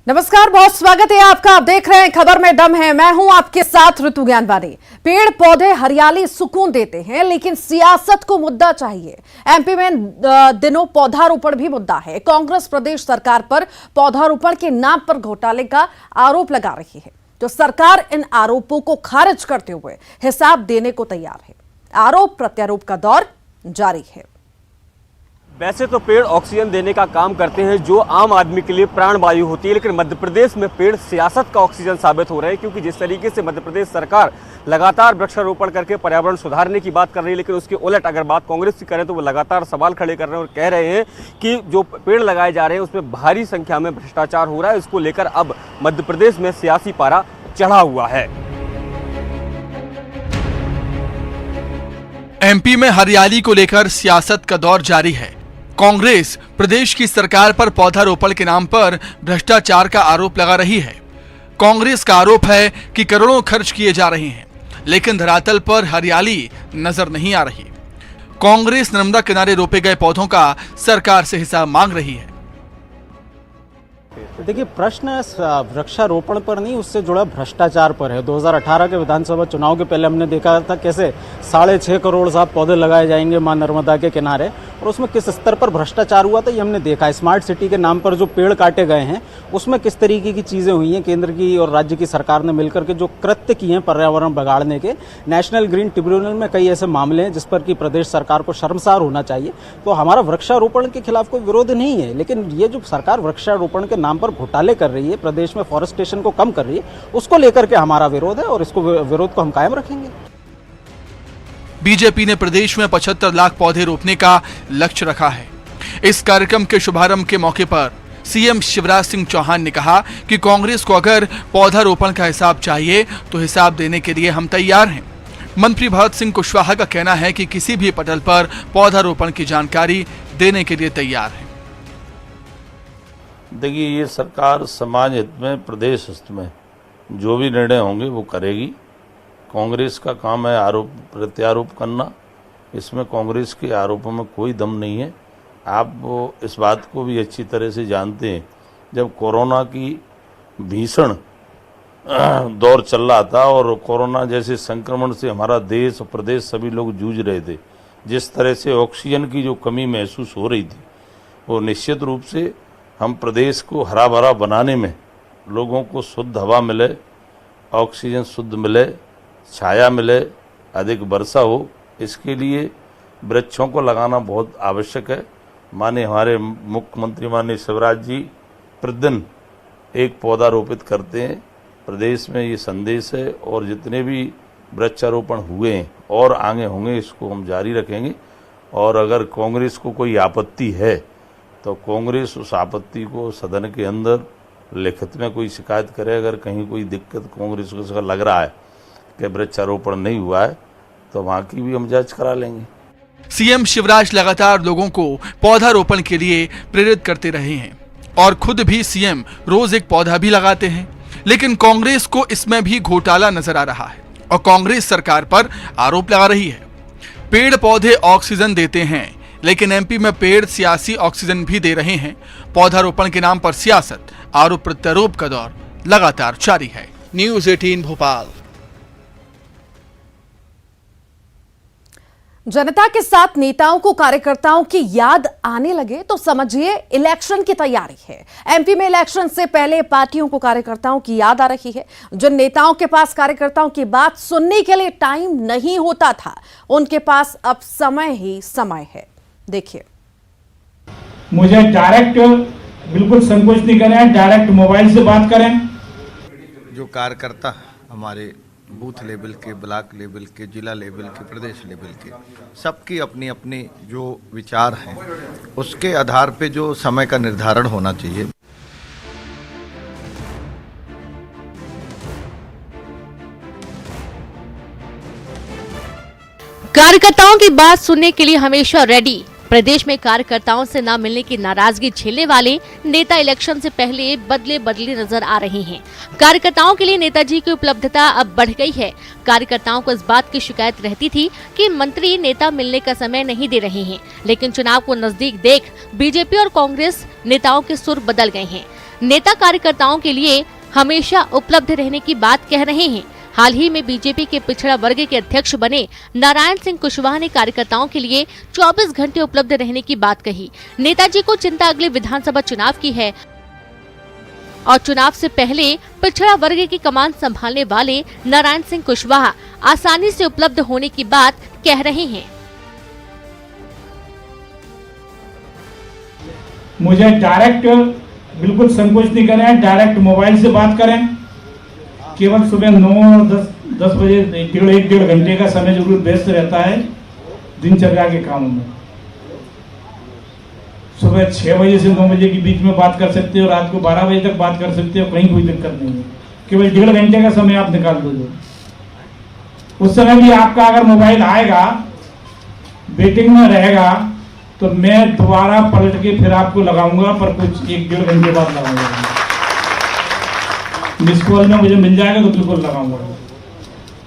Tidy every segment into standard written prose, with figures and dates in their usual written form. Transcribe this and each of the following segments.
नमस्कार, बहुत स्वागत है आपका। आप देख रहे हैं खबर में दम है। मैं हूं आपके साथ ऋतु ज्ञानवानी। पेड़ पौधे हरियाली सुकून देते हैं, लेकिन सियासत को मुद्दा चाहिए। एमपी में दिनों पौधारोपण भी मुद्दा है। कांग्रेस प्रदेश सरकार पर पौधारोपण के नाम पर घोटाले का आरोप लगा रही है, तो सरकार इन आरोपों को खारिज करते हुए हिसाब देने को तैयार है। आरोप प्रत्यारोप का दौर जारी है। वैसे तो पेड़ ऑक्सीजन देने का काम करते हैं, जो आम आदमी के लिए प्राणवायु होती है, लेकिन मध्य प्रदेश में पेड़ सियासत का ऑक्सीजन साबित हो रहे हैं। क्योंकि जिस तरीके से मध्य प्रदेश सरकार लगातार वृक्षारोपण करके पर्यावरण सुधारने की बात कर रही है, लेकिन उसके उलट अगर बात कांग्रेस की करें तो वो लगातार सवाल खड़े कर रहे हैं और कह रहे हैं कि जो पेड़ लगाए जा रहे हैं उसमें भारी संख्या में भ्रष्टाचार हो रहा है। इसको लेकर अब मध्य प्रदेश में सियासी पारा चढ़ा हुआ है। एमपी में हरियाली को लेकर सियासत का दौर जारी है। कांग्रेस प्रदेश की सरकार पर पौधारोपण के नाम पर भ्रष्टाचार का आरोप लगा रही है। कांग्रेस का आरोप है कि करोड़ों खर्च किए जा रहे हैं, लेकिन धरातल पर हरियाली नजर नहीं आ रही। कांग्रेस नर्मदा किनारे रोपे गए पौधों का सरकार से हिसाब मांग रही है। देखिए, प्रश्न वृक्षारोपण पर नहीं, उससे जुड़ा भ्रष्टाचार पर है। 2018 के विधानसभा चुनाव के पहले हमने देखा था कैसे 6.5 करोड़ साहब पौधे लगाए जाएंगे मां नर्मदा के किनारे, और उसमें किस स्तर पर भ्रष्टाचार हुआ था ये हमने देखा। स्मार्ट सिटी के नाम पर जो पेड़ काटे गए हैं उसमें किस तरीके की चीजें हुई हैं। केंद्र की और राज्य की सरकार ने मिलकर के जो कृत्य किए हैं पर्यावरण बिगाड़ने के, नेशनल ग्रीन ट्रिब्यूनल में कई ऐसे मामले हैं जिस पर कि प्रदेश सरकार को शर्मसार होना चाहिए। तो हमारा वृक्षारोपण के खिलाफ कोई विरोध नहीं है, लेकिन ये जो सरकार वृक्षारोपण के नाम पर घोटाले कर रही है, प्रदेश में फॉरेस्टेशन को कम कर रही है, उसको लेकर के हमारा विरोध है और इसको विरोध को हम कायम रखेंगे। बीजेपी ने प्रदेश में 75 लाख पौधे रोपने का लक्ष्य रखा है। इस कार्यक्रम के शुभारंभ के मौके पर सीएम शिवराज सिंह चौहान ने कहा कि कांग्रेस को अगर पौधारोपण का हिसाब चाहिए तो हिसाब देने के लिए हम तैयार हैं। मंत्री भरत सिंह कुशवाहा का कहना है कि किसी भी पटल पर पौधारोपण की जानकारी देने के लिए तैयार है। देखिए, ये सरकार समाज हित में, प्रदेश हित में जो भी निर्णय होंगे वो करेगी। कांग्रेस का काम है आरोप प्रत्यारोप करना। इसमें कांग्रेस के आरोपों में कोई दम नहीं है। आप वो इस बात को भी अच्छी तरह से जानते हैं, जब कोरोना की भीषण दौर चल रहा था और कोरोना जैसे संक्रमण से हमारा देश और प्रदेश सभी लोग जूझ रहे थे, जिस तरह से ऑक्सीजन की जो कमी महसूस हो रही थी, वो निश्चित रूप से हम प्रदेश को हरा भरा बनाने में, लोगों को शुद्ध हवा मिले, ऑक्सीजन शुद्ध मिले, छाया मिले, अधिक वर्षा हो, इसके लिए वृक्षों को लगाना बहुत आवश्यक है। माननीय हमारे मुख्यमंत्री माननीय शिवराज जी प्रतिदिन एक पौधा रोपित करते हैं। प्रदेश में ये संदेश है और जितने भी वृक्षारोपण हुए हैं और आगे होंगे, इसको हम जारी रखेंगे। और अगर कांग्रेस को कोई आपत्ति है तो कांग्रेस उस आपत्ति को सदन के अंदर लिखित में कोई शिकायत करे। अगर कहीं कोई दिक्कत कांग्रेस को लग रहा है कि वृक्षारोपण नहीं हुआ है तो वहां की भी हम जांच करा लेंगे। सीएम शिवराज लगातार लोगों को पौधारोपण के लिए प्रेरित करते रहे हैं और खुद भी सीएम रोज एक पौधा भी लगाते हैं, लेकिन कांग्रेस को इसमें भी घोटाला नजर आ रहा है और कांग्रेस सरकार पर आरोप लगा रही है। पेड़ पौधे ऑक्सीजन देते हैं, लेकिन एमपी में पेड़ सियासी ऑक्सीजन भी दे रहे हैं। पौधारोपण के नाम पर सियासत, आरोप प्रत्यारोप का दौर लगातार जारी है। न्यूज़ 18 भोपाल। जनता के साथ नेताओं को कार्यकर्ताओं की याद आने लगे तो समझिए इलेक्शन की तैयारी है। एमपी में इलेक्शन से पहले पार्टियों को कार्यकर्ताओं की याद आ रही है। जिन नेताओं के पास कार्यकर्ताओं की बात सुनने के लिए टाइम नहीं होता था, उनके पास अब समय ही समय है। देखिए, मुझे डायरेक्ट बिल्कुल संकोच नहीं करें, डायरेक्ट मोबाइल से बात करें। जो कार्यकर्ता हमारे बूथ लेवल के, ब्लॉक लेवल के, जिला लेवल के, प्रदेश लेवल के, सबकी अपनी अपनी जो विचार हैं, उसके आधार पे जो समय का निर्धारण होना चाहिए। कार्यकर्ताओं की बात सुनने के लिए हमेशा रेडी। प्रदेश में कार्यकर्ताओं से न मिलने की नाराजगी झेलने वाले नेता इलेक्शन से पहले बदले नजर आ रहे हैं। कार्यकर्ताओं के लिए नेताजी की उपलब्धता अब बढ़ गई है। कार्यकर्ताओं को इस बात की शिकायत रहती थी कि मंत्री नेता मिलने का समय नहीं दे रहे हैं, लेकिन चुनाव को नजदीक देख बीजेपी और कांग्रेस नेताओं के सुर बदल गए हैं। नेता कार्यकर्ताओं के लिए हमेशा उपलब्ध रहने की बात कह रहे हैं। हाल ही में बीजेपी के पिछड़ा वर्ग के अध्यक्ष बने नारायण सिंह कुशवाहा ने कार्यकर्ताओं के लिए 24 घंटे उपलब्ध रहने की बात कही। नेताजी को चिंता अगले विधानसभा चुनाव की है और चुनाव से पहले पिछड़ा वर्ग की कमान संभालने वाले नारायण सिंह कुशवाहा आसानी से उपलब्ध होने की बात कह रहे हैं। मुझे डायरेक्ट बिल्कुल संकोच नहीं करें, डायरेक्ट मोबाइल से बात करें। केवल सुबह 9-10 बजे एक डेढ़ घंटे का समय जरूर व्यस्त रहता है दिनचर्या के कामों में। सुबह 6 बजे से 9 बजे के बीच में बात कर सकते हो, रात को 12 बजे तक बात कर सकते हो, कहीं कोई दिक्कत नहीं है। केवल डेढ़ घंटे का समय आप निकाल दो। उस समय भी आपका अगर मोबाइल आएगा, वेटिंग में रहेगा, तो मैं दोबारा पलट के फिर आपको लगाऊंगा, पर कुछ 1-1.5 घंटे बाद लगाऊंगा। मिस कॉल में मुझे मिल जाएगा तो बिल्कुल लगाऊंगा,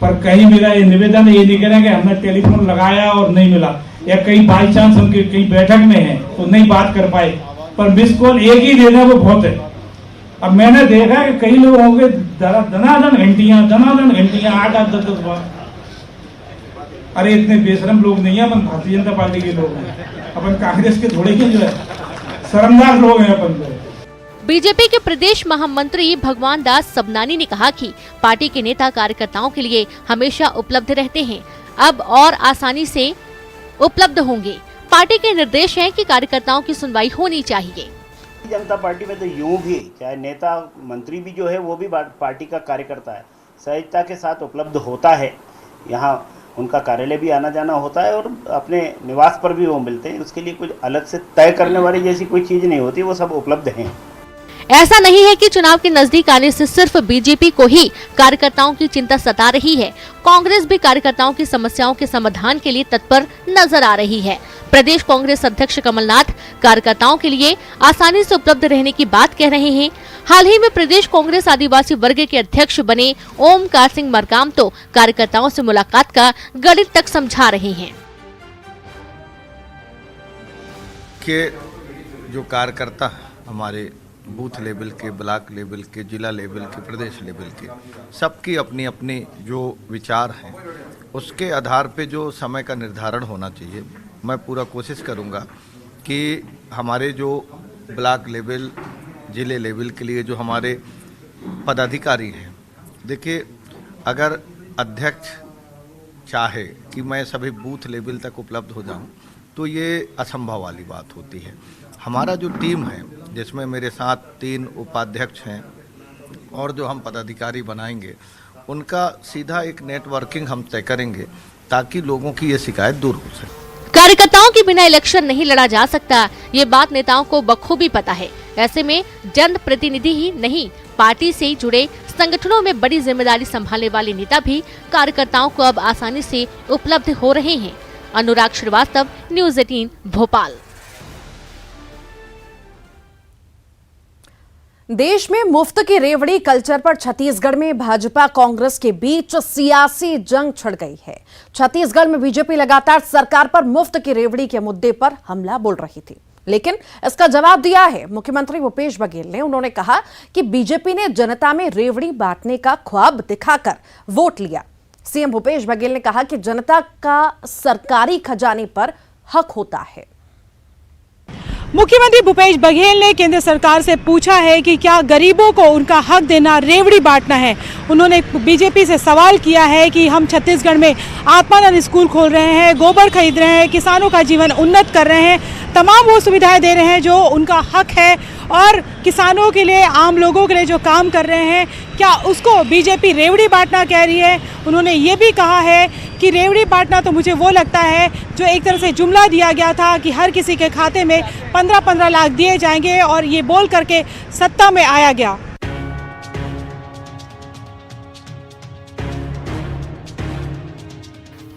पर कहीं मेरा ये निवेदन ये नहीं करें कि हमने टेलीफोन लगाया और नहीं मिला, या कहीं बाई चांस हम कहीं बैठक में हैं तो नहीं बात कर पाए, पर मिस कॉल एक ही देना वो बहुत है। अब मैंने देखा कि कई लोग होंगे दनादन घंटियां 8-10 बार। अरे इतने बेशरम लोग नहीं है, अपन भारतीय जनता पार्टी के लोग हैं, अपन कांग्रेस के थोड़े ही जो है शर्मदार लोग हैं अपन लोग। बीजेपी के प्रदेश महामंत्री भगवान दास सबनानी ने कहा कि पार्टी के नेता कार्यकर्ताओं के लिए हमेशा उपलब्ध रहते हैं, अब और आसानी से उपलब्ध होंगे। पार्टी के निर्देश हैं कि कार्यकर्ताओं की सुनवाई होनी चाहिए। जनता पार्टी में तो यूं भी चाहे नेता मंत्री भी जो है वो भी पार्टी का कार्यकर्ता है, सहजता के साथ उपलब्ध होता है। यहाँ उनका कार्यालय भी आना जाना होता है और अपने निवास पर भी वो मिलते हैं। उसके लिए कुछ अलग से तय करने वाली जैसी कोई चीज़ नहीं होती, वो सब उपलब्ध हैं। ऐसा नहीं है कि चुनाव के नजदीक आने से सिर्फ बीजेपी को ही कार्यकर्ताओं की चिंता सता रही है। कांग्रेस भी कार्यकर्ताओं की समस्याओं के समाधान के लिए तत्पर नजर आ रही है। प्रदेश कांग्रेस अध्यक्ष कमलनाथ कार्यकर्ताओं के लिए आसानी से उपलब्ध रहने की बात कह रहे हैं। हाल ही में प्रदेश कांग्रेस आदिवासी वर्ग के अध्यक्ष बने ओमकार सिंह मरकाम तो कार्यकर्ताओं से मुलाकात का गणित तक समझा रहे हैं कि जो कार्यकर्ता हमारे बूथ लेवल के, ब्लॉक लेवल के, जिला लेवल के, प्रदेश लेवल के, सबकी अपनी अपनी जो विचार हैं उसके आधार पे जो समय का निर्धारण होना चाहिए। मैं पूरा कोशिश करूँगा कि हमारे जो ब्लॉक लेवल, जिले लेवल के लिए जो हमारे पदाधिकारी हैं, देखिए अगर अध्यक्ष चाहे कि मैं सभी बूथ लेवल तक उपलब्ध हो जाऊं तो ये असंभव वाली बात होती है। हमारा जो टीम है जिसमें मेरे साथ 3 उपाध्यक्ष हैं और जो हम पदाधिकारी बनाएंगे, उनका सीधा एक नेटवर्किंग हम तय करेंगे ताकि लोगों की ये शिकायत दूर हो सके। कार्यकर्ताओं के बिना इलेक्शन नहीं लड़ा जा सकता, ये बात नेताओं को बखूबी पता है। ऐसे में जन प्रतिनिधि ही नहीं, पार्टी से जुड़े संगठनों में बड़ी जिम्मेदारी संभालने वाले नेता भी कार्यकर्ताओं को अब आसानी से उपलब्ध हो रहे हैं। अनुराग श्रीवास्तव, न्यूज़ 18 भोपाल। देश में मुफ्त की रेवड़ी कल्चर पर छत्तीसगढ़ में भाजपा कांग्रेस के बीच सियासी जंग छिड़ गई है। छत्तीसगढ़ में बीजेपी लगातार सरकार पर मुफ्त की रेवड़ी के मुद्दे पर हमला बोल रही थी, लेकिन इसका जवाब दिया है मुख्यमंत्री भूपेश बघेल ने। उन्होंने कहा कि बीजेपी ने जनता में रेवड़ी बांटने का ख्वाब दिखाकर वोट लिया। सीएम भूपेश बघेल ने कहा कि जनता का सरकारी खजाने पर हक होता है। मुख्यमंत्री भूपेश बघेल ने केंद्र सरकार से पूछा है कि क्या गरीबों को उनका हक देना रेवड़ी बांटना है। उन्होंने बीजेपी से सवाल किया है कि हम छत्तीसगढ़ में आत्मानंद स्कूल खोल रहे हैं, गोबर खरीद रहे हैं, किसानों का जीवन उन्नत कर रहे हैं, तमाम वो सुविधाएं दे रहे हैं जो उनका हक है, और किसानों के लिए, आम लोगों के लिए जो काम कर रहे हैं, क्या उसको बीजेपी रेवड़ी बांटना कह रही है। उन्होंने ये भी कहा है कि रेवड़ी बांटना तो मुझे वो लगता है जो एक तरह से जुमला दिया गया था कि हर किसी के खाते में 15-15 लाख दिए जाएंगे, और ये बोल करके सत्ता में आया गया।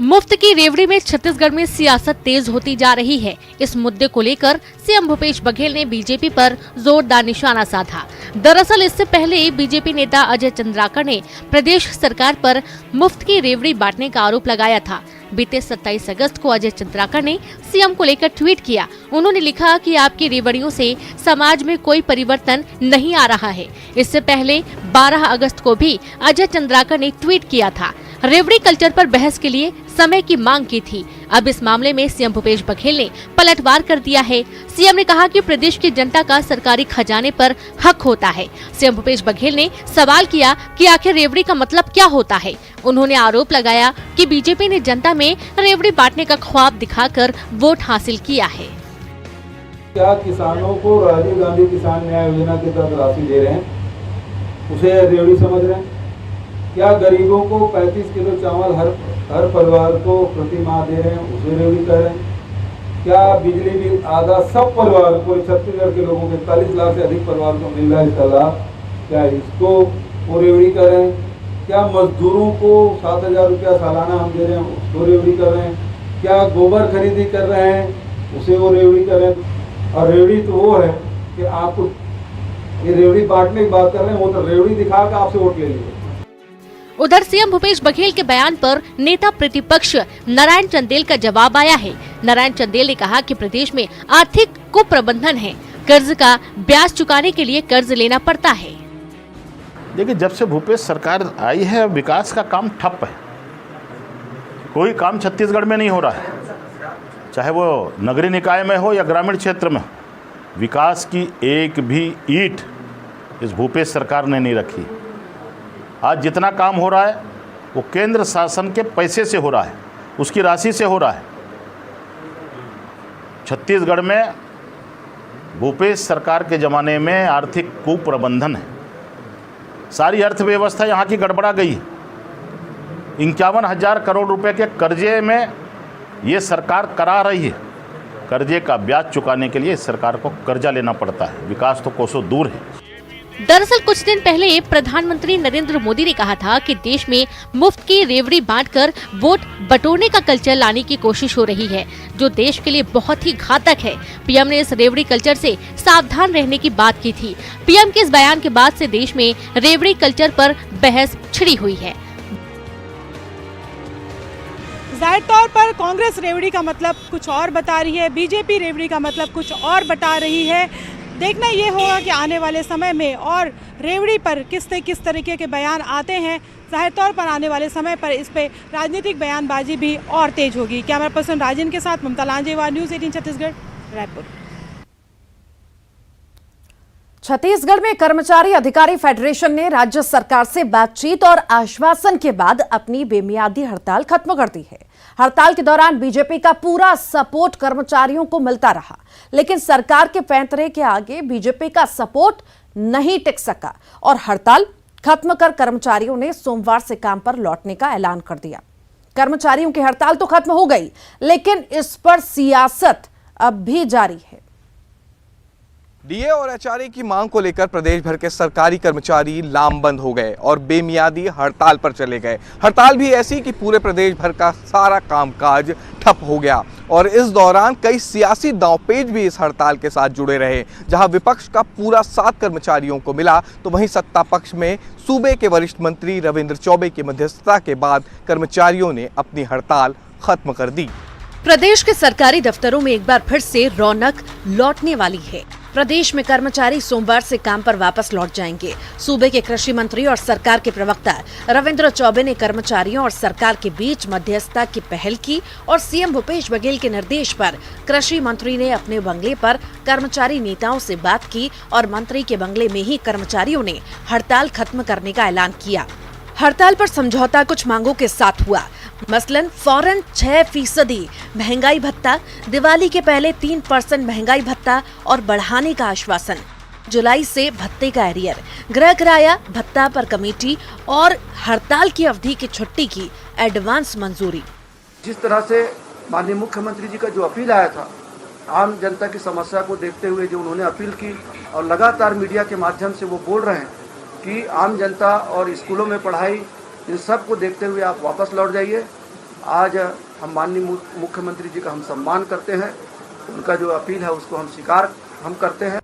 मुफ्त की रेवड़ी में छत्तीसगढ़ में सियासत तेज होती जा रही है। इस मुद्दे को लेकर सीएम भूपेश बघेल ने बीजेपी पर जोरदार निशाना साधा। दरअसल इससे पहले बीजेपी नेता अजय चंद्राकर ने प्रदेश सरकार पर मुफ्त की रेवड़ी बांटने का आरोप लगाया था। बीते 27 अगस्त को अजय चंद्राकर ने सीएम को लेकर ट्वीट किया। उन्होंने लिखा कि आपकी रेवड़ियों से समाज में कोई परिवर्तन नहीं आ रहा है। इससे पहले 12 अगस्त को भी अजय चंद्राकर ने ट्वीट किया था, रेवड़ी कल्चर पर बहस के लिए समय की मांग की थी। अब इस मामले में सीएम भूपेश बघेल ने पलटवार कर दिया है। सीएम ने कहा कि प्रदेश की जनता का सरकारी खजाने पर हक होता है। सीएम भूपेश बघेल ने सवाल किया कि आखिर रेवड़ी का मतलब क्या होता है। उन्होंने आरोप लगाया कि बीजेपी ने जनता में रेवड़ी बांटने का ख्वाब दिखाकर वोट हासिल किया है। क्या किसानों को राजीव गांधी किसान न्याय योजना के तहत राशि दे रहे हैं, उसे रेवड़ी समझ रहे हैं? क्या गरीबों को 35 किलो चावल हर परिवार को प्रति माह दे रहे हैं, उसे रेवड़ी कह रहे हैं? क्या बिजली बिल आधा सब परिवार को, छत्तीसगढ़ के लोगों के 41 लाख से अधिक परिवार को मिल रहा है इसका लाभ, क्या इसको वो रेवड़ी कर रहे हैं? क्या मजदूरों को 7,000 रुपया सालाना हम दे रहे हैं, उसको रेवड़ी कर रहे हैं? क्या गोबर खरीदी कर रहे हैं, उसे वो रेवड़ी कर रहे हैं? और रेवड़ी तो वो है कि आपको ये रेवड़ी बांटने की बात कर रहे हैं, वो तो रेवड़ी दिखा के आपसे वोट ले लीजिए। उधर सीएम भूपेश बघेल के बयान पर नेता प्रतिपक्ष नारायण चंदेल का जवाब आया है। नारायण चंदेल ने कहा कि प्रदेश में आर्थिक कुप्रबंधन है, कर्ज का ब्याज चुकाने के लिए कर्ज लेना पड़ता है। देखिए, जब से भूपेश सरकार आई है विकास का काम ठप है। कोई काम छत्तीसगढ़ में नहीं हो रहा है, चाहे वो नगरीय निकाय में हो या ग्रामीण क्षेत्र में। विकास की एक भी ईंट इस भूपेश सरकार ने नहीं रखी। आज जितना काम हो रहा है वो केंद्र शासन के पैसे से हो रहा है, उसकी राशि से हो रहा है। छत्तीसगढ़ में भूपेश सरकार के ज़माने में आर्थिक कुप्रबंधन है। सारी अर्थव्यवस्था यहाँ की गड़बड़ा गई है। 51,000 करोड़ रुपए के कर्जे में ये सरकार करा रही है। कर्जे का ब्याज चुकाने के लिए इस सरकार को कर्जा लेना पड़ता है। विकास तो कोसों दूर है। दरअसल कुछ दिन पहले प्रधानमंत्री नरेंद्र मोदी ने कहा था कि देश में मुफ्त की रेवड़ी बांटकर वोट बटोरने का कल्चर लाने की कोशिश हो रही है, जो देश के लिए बहुत ही घातक है। पीएम ने इस रेवड़ी कल्चर से सावधान रहने की बात की थी। पीएम के इस बयान के बाद से देश में रेवड़ी कल्चर पर बहस छिड़ी हुई है। जाहिर तौर पर कांग्रेस रेवड़ी का मतलब कुछ और बता रही है, बीजेपी रेवड़ी का मतलब कुछ और बता रही है। देखना ये होगा कि आने वाले समय में और रेवड़ी पर किस तरीके के बयान आते हैं। जाहिर तौर पर आने वाले समय पर इस पे राजनीतिक बयानबाजी भी और तेज होगी। कैमरा पर्सन राजन के साथ ममता लांजेवार, न्यूज़ 18 छत्तीसगढ़, रायपुर। छत्तीसगढ़ में कर्मचारी अधिकारी फेडरेशन ने राज्य सरकार से बातचीत और आश्वासन के बाद अपनी बेमियादी हड़ताल खत्म कर दी है। हड़ताल के दौरान बीजेपी का पूरा सपोर्ट कर्मचारियों को मिलता रहा, लेकिन सरकार के पैंतरे के आगे बीजेपी का सपोर्ट नहीं टिक सका और हड़ताल खत्म कर कर्मचारियों ने सोमवार से काम पर लौटने का ऐलान कर दिया। कर्मचारियों की हड़ताल तो खत्म हो गई, लेकिन इस पर सियासत अब भी जारी है। डीए और एचआरए की मांग को लेकर प्रदेश भर के सरकारी कर्मचारी लामबंद हो गए और बेमियादी हड़ताल पर चले गए। हड़ताल भी ऐसी कि पूरे प्रदेश भर का सारा कामकाज ठप हो गया और इस दौरान कई सियासी दांवपेच भी इस हड़ताल के साथ जुड़े रहे। जहां विपक्ष का पूरा साथ कर्मचारियों को मिला, तो वहीं सत्ता पक्ष में सूबे के वरिष्ठ मंत्री रविंद्र चौबे की मध्यस्थता के बाद कर्मचारियों ने अपनी हड़ताल खत्म कर दी। प्रदेश के सरकारी दफ्तरों में एक बार फिर से रौनक लौटने वाली है। प्रदेश में कर्मचारी सोमवार से काम पर वापस लौट जाएंगे। सूबे के कृषि मंत्री और सरकार के प्रवक्ता रविंद्र चौबे ने कर्मचारियों और सरकार के बीच मध्यस्थता की पहल की और सीएम भूपेश बघेल के निर्देश पर कृषि मंत्री ने अपने बंगले पर कर्मचारी नेताओं से बात की और मंत्री के बंगले में ही कर्मचारियों ने हड़ताल खत्म करने का ऐलान किया। हड़ताल पर समझौता कुछ मांगों के साथ हुआ, मसलन फौरन 6% महंगाई भत्ता, दिवाली के पहले 3% महंगाई भत्ता और बढ़ाने का आश्वासन, जुलाई से भत्ते का एरियर, गृह किराया भत्ता पर कमेटी और हड़ताल की अवधि की छुट्टी की एडवांस मंजूरी। जिस तरह से माननीय मुख्यमंत्री जी का जो अपील आया था, आम जनता की समस्या को देखते हुए जो उन्होंने अपील की और लगातार मीडिया के माध्यम से वो बोल रहे हैं कि आम जनता और स्कूलों में पढ़ाई, इन सब को देखते हुए आप वापस लौट जाइए। आज हम माननीय मुख्यमंत्री जी का हम सम्मान करते हैं, उनका जो अपील है उसको हम स्वीकार करते हैं।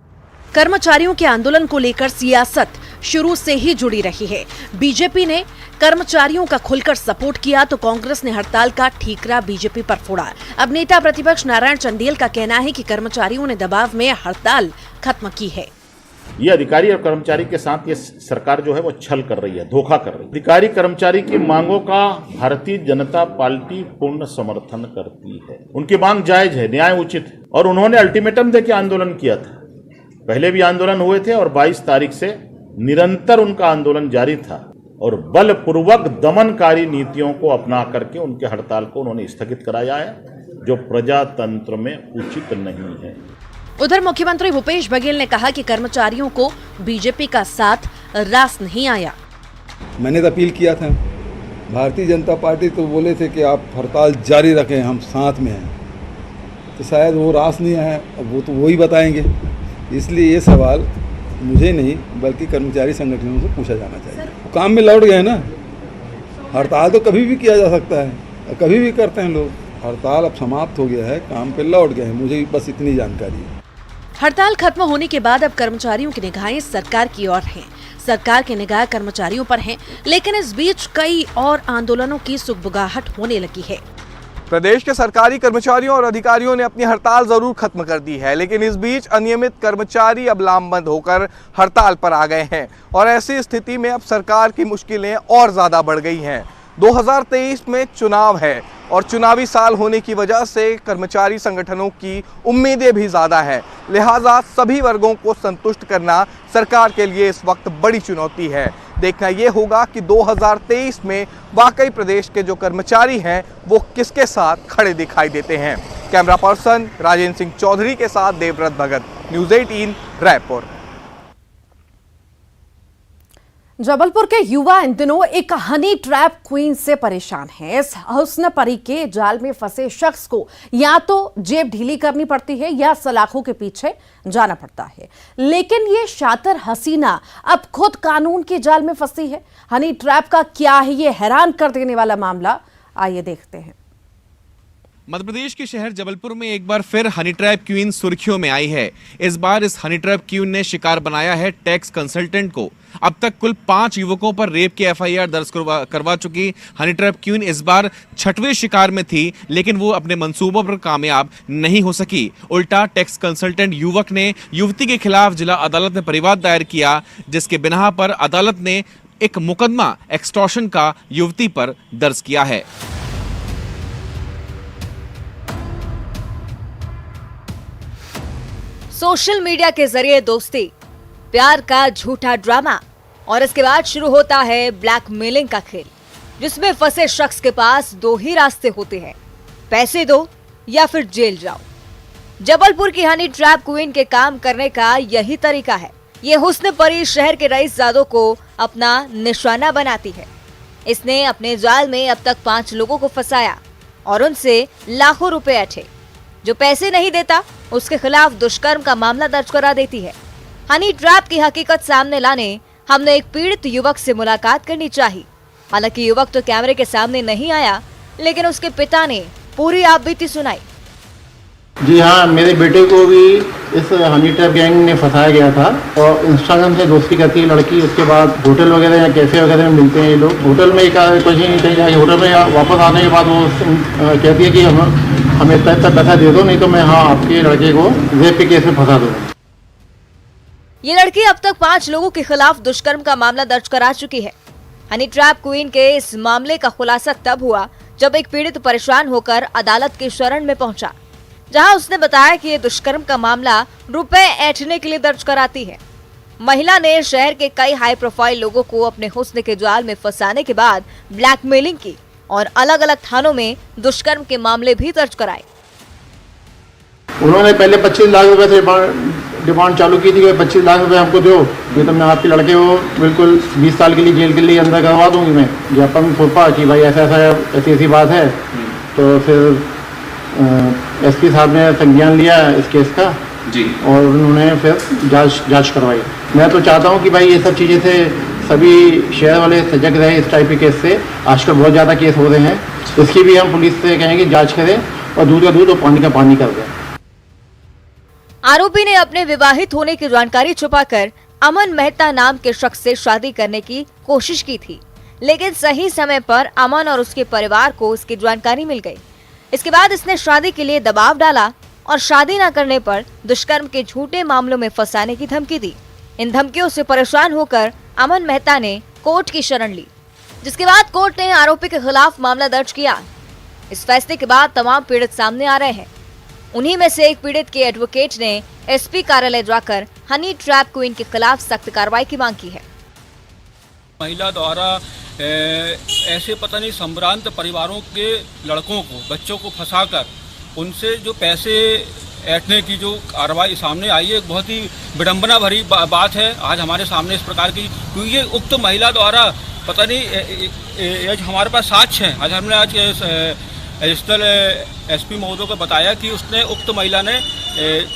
कर्मचारियों के आंदोलन को लेकर सियासत शुरू से ही जुड़ी रही है। बीजेपी ने कर्मचारियों का खुलकर सपोर्ट किया तो कांग्रेस ने हड़ताल का ठीकरा बीजेपी पर फोड़ा। अब नेता प्रतिपक्ष नारायण चंदेल का कहना है कि कर्मचारियों ने दबाव में हड़ताल खत्म की है। ये अधिकारी और कर्मचारी के साथ ये सरकार जो है वो छल कर रही है, धोखा कर रही है। अधिकारी कर्मचारी की मांगों का भारतीय जनता पार्टी पूर्ण समर्थन करती है। उनकी मांग जायज है, न्याय उचित है और उन्होंने अल्टीमेटम देके आंदोलन किया था। पहले भी आंदोलन हुए थे और 22 तारीख से निरंतर उनका आंदोलन जारी था और बलपूर्वक दमनकारी नीतियों को अपना करके उनके हड़ताल को उन्होंने स्थगित कराया है, जो प्रजातंत्र में उचित नहीं है। उधर मुख्यमंत्री भूपेश बघेल ने कहा कि कर्मचारियों को बीजेपी का साथ रास नहीं आया। मैंने तो अपील किया था, भारतीय जनता पार्टी तो बोले थे कि आप हड़ताल जारी रखें, हम साथ में हैं, तो शायद वो रास नहीं आया। अब वो तो वही बताएंगे, इसलिए ये सवाल मुझे नहीं बल्कि कर्मचारी संगठनों से पूछा जाना चाहिए। वो काम में लौट गए ना, हड़ताल तो कभी भी किया जा सकता है, कभी भी करते हैं लोग। हड़ताल अब समाप्त हो गया है, काम पे लौट गए हैं, मुझे बस इतनी जानकारी है। हड़ताल खत्म होने के बाद अब कर्मचारियों की निगाहें सरकार की ओर हैं। सरकार की निगाह कर्मचारियों पर है, लेकिन इस बीच कई और आंदोलनों की सुगबुगाहट होने लगी है। प्रदेश के सरकारी कर्मचारियों और अधिकारियों ने अपनी हड़ताल जरूर खत्म कर दी है, लेकिन इस बीच अनियमित कर्मचारी अब लामबंद होकर हड़ताल पर आ गए हैं और ऐसी स्थिति में अब सरकार की मुश्किलें और ज्यादा बढ़ गई हैं। 2023 में चुनाव है और चुनावी साल होने की वजह से कर्मचारी संगठनों की उम्मीदें भी ज़्यादा हैं। लिहाजा सभी वर्गों को संतुष्ट करना सरकार के लिए इस वक्त बड़ी चुनौती है। देखना ये होगा कि 2023 में वाकई प्रदेश के जो कर्मचारी हैं वो किसके साथ खड़े दिखाई देते हैं। कैमरा पर्सन राजेंद्र सिंह चौधरी के साथ देवव्रत भगत, न्यूज़ 18 रायपुर। जबलपुर के युवा इन दिनों एक हनी ट्रैप क्वीन से परेशान है। इस हुस्न परी के जाल में फंसे शख्स को या तो जेब ढीली करनी पड़ती है या सलाखों के पीछे जाना पड़ता है, लेकिन ये शातिर हसीना अब खुद कानून के जाल में फंसी है। हनी ट्रैप का क्या है ये हैरान कर देने वाला मामला, आइए देखते हैं। मध्य प्रदेश के शहर जबलपुर में एक बार फिर हनी ट्रैप क्वीन सुर्खियों में आई है। इस बार इस हनी ट्रैप क्वीन ने शिकार बनाया है टैक्स कंसल्टेंट को। अब तक कुल 5 युवकों पर रेप की एफआईआर दर्ज करवा चुकी हनी ट्रैप क्वीन इस बार 6वें शिकार में थी, लेकिन वो अपने मंसूबों पर कामयाब नहीं हो सकी। उल्टा टैक्स कंसल्टेंट युवक ने युवती के खिलाफ जिला अदालत में परिवाद दायर किया, जिसके बिना पर अदालत ने एक मुकदमा एक्सटॉर्शन का युवती पर दर्ज किया है। सोशल मीडिया के जरिए दोस्ती, प्यार का झूठा ड्रामा और इसके बाद शुरू होता है ब्लैकमेलिंग का खेल, जिसमें फंसे शख्स के पास 2 ही रास्ते होते हैं, पैसे दो या फिर जेल जाओ। जबलपुर की हनी ट्रैप क्वीन के काम करने का यही तरीका है। ये हुस्न परी शहर के रईसजादों को अपना निशाना बनाती है। इसने अपने जाल में अब तक 5 लोगों को फंसाया और उनसे लाखों रुपए ऐंठे। जो पैसे नहीं देता उसके खिलाफ दुष्कर्म का मामला दर्ज करा देती है। हनी ट्रैप की हकीकत सामने लाने हमने एक पीड़ित युवक से मुलाकात करनी चाहिए। हालांकि युवक तो कैमरे के सामने नहीं आया, लेकिन उसके पिता ने पूरी आपबीती सुनाई। जी हाँ, मेरे बेटे को भी इस हनी ट्रैप गैंग ने फंसाया गया था और इंस्टाग्राम से दोस्ती करती है लड़की। उसके बाद होटल वगैरह या कैफे वगैरह में मिलते हैं ये लोग। होटल में कुछ नहीं कहीं होटल में वापस आने के बाद वो कहती है कि हमें इतना पैसा दे दो, नहीं तो मैं आपके लड़के को रेप के केस में फंसा दूंगा। ये लड़की अब तक 5 लोगों के खिलाफ दुष्कर्म का मामला दर्ज करा चुकी है। हनी ट्रैप क्वीन के इस मामले का खुलासा तब हुआ जब एक पीड़ित परेशान होकर अदालत की शरण में पहुंचा, जहां उसने बताया कि ये दुष्कर्म का मामला रुपए ऐंठने के लिए दर्ज कराती है। महिला ने शहर के कई हाई प्रोफाइल लोगों को अपने हुस्न के जाल में फंसाने के बाद ब्लैकमेलिंग की और अलग अलग थानों में दुष्कर्म के मामले भी दर्ज कराए। उन्होंने पहले 25 लाख रुपए से डिमांड चालू की थी कि 25 लाख रुपए हमको दो, ये तो मैं आपके लड़के को बिल्कुल 20 साल के लिए जेल के लिए अंदर करवा दूंगी। मैं ज्ञापन सौंपा कि भाई ऐसी बात है। तो फिर एसपी साहब ने संज्ञान लिया इस केस का जी और उन्होंने फिर जांच करवाई। मैं तो चाहता हूं कि भाई ये सब चीज़ें से सभी शहर वाले सजग रहे इस टाइप के केस से। आजकल बहुत ज़्यादा केस हो रहे हैं, इसकी भी हम पुलिस से कहेंगे जांच करें और दूध का दूध और पानी का पानी कर दें। आरोपी ने अपने विवाहित होने की जानकारी छुपाकर अमन मेहता नाम के शख्स से शादी करने की कोशिश की थी, लेकिन सही समय पर अमन और उसके परिवार को इसकी जानकारी मिल गई। इसके बाद इसने शादी के लिए दबाव डाला और शादी न करने पर दुष्कर्म के झूठे मामलों में फंसाने की धमकी दी। इन धमकियों से परेशान होकर अमन मेहता ने कोर्ट की शरण ली, जिसके बाद कोर्ट ने आरोपी के खिलाफ मामला दर्ज किया। इस फैसले के बाद तमाम पीड़ित सामने आ रहे हैं। उन्हीं में से एक पीड़ित के एडवोकेट ने एसपी कार्यालय जाकर हनी ट्रैप क्वीन के खिलाफ सख्त कार्रवाई की मांग की है। महिला द्वारा ऐसे पता नहीं संभ्रांत परिवारों के लड़कों को, बच्चों को फंसाकर उनसे जो पैसे ऐंठने की जो कार्रवाई सामने आई है, बहुत ही विडंबना भरी बात है आज हमारे सामने इस प्रकार की, क्योंकि ये उक्त महिला द्वारा पता नहीं आज हमारे पास साक्ष्य हैं। आज हमने एडिशनल एसपी महोदय को बताया कि उसने उक्त महिला ने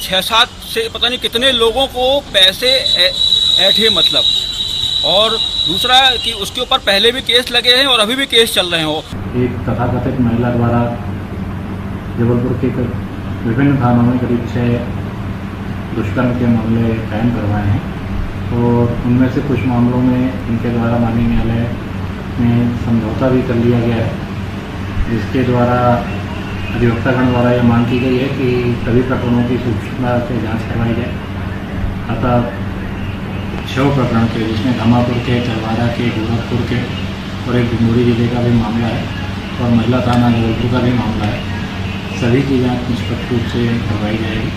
6-7 से पता नहीं कितने लोगों को पैसे ऐंठे मतलब, और दूसरा कि उसके ऊपर पहले भी केस लगे हैं और अभी भी केस चल रहे हो। एक तथाकथित महिला द्वारा जबलपुर के विभिन्न थानों में करीब 6 दुष्कर्म के मामले कायम करवाए हैं और उनमें से कुछ मामलों में इनके द्वारा माननीय न्यायालय में समझौता भी कर लिया गया है, जिसके द्वारा अधिवक्तागण द्वारा यह मांग की गई है कि सभी प्रकरणों की सूक्ष्मता से जांच करवाई जाए। अतः 6 प्रकरण के, जिसमें धामापुर के, चरवारा के, गोरखपुर के और एक डिंडोरी जिले का भी मामला है और महिला थाना जबलपुर का भी मामला है, सभी की जांच निष्पक्ष रूप से करवाई जाएगी।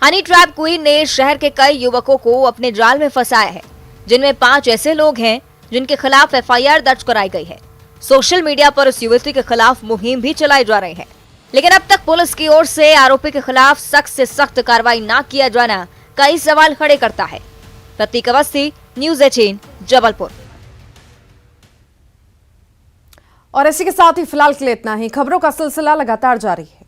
हनी ट्रैप क्वीन ने शहर के कई युवकों को अपने जाल में फंसाया है, जिनमें 5 ऐसे लोग हैं जिनके खिलाफ एफआईआर दर्ज कराई गई है। सोशल मीडिया पर उस युवती के खिलाफ मुहिम भी चलाई जा रही है, लेकिन अब तक पुलिस की ओर से आरोपी के खिलाफ सख्त से सख्त कार्रवाई न किया जाना कई सवाल खड़े करता है। प्रतीक अवस्थी, न्यूज़ 18, जबलपुर। और इसी के साथ ही फिलहाल के लिए इतना ही। खबरों का सिलसिला लगातार जारी है।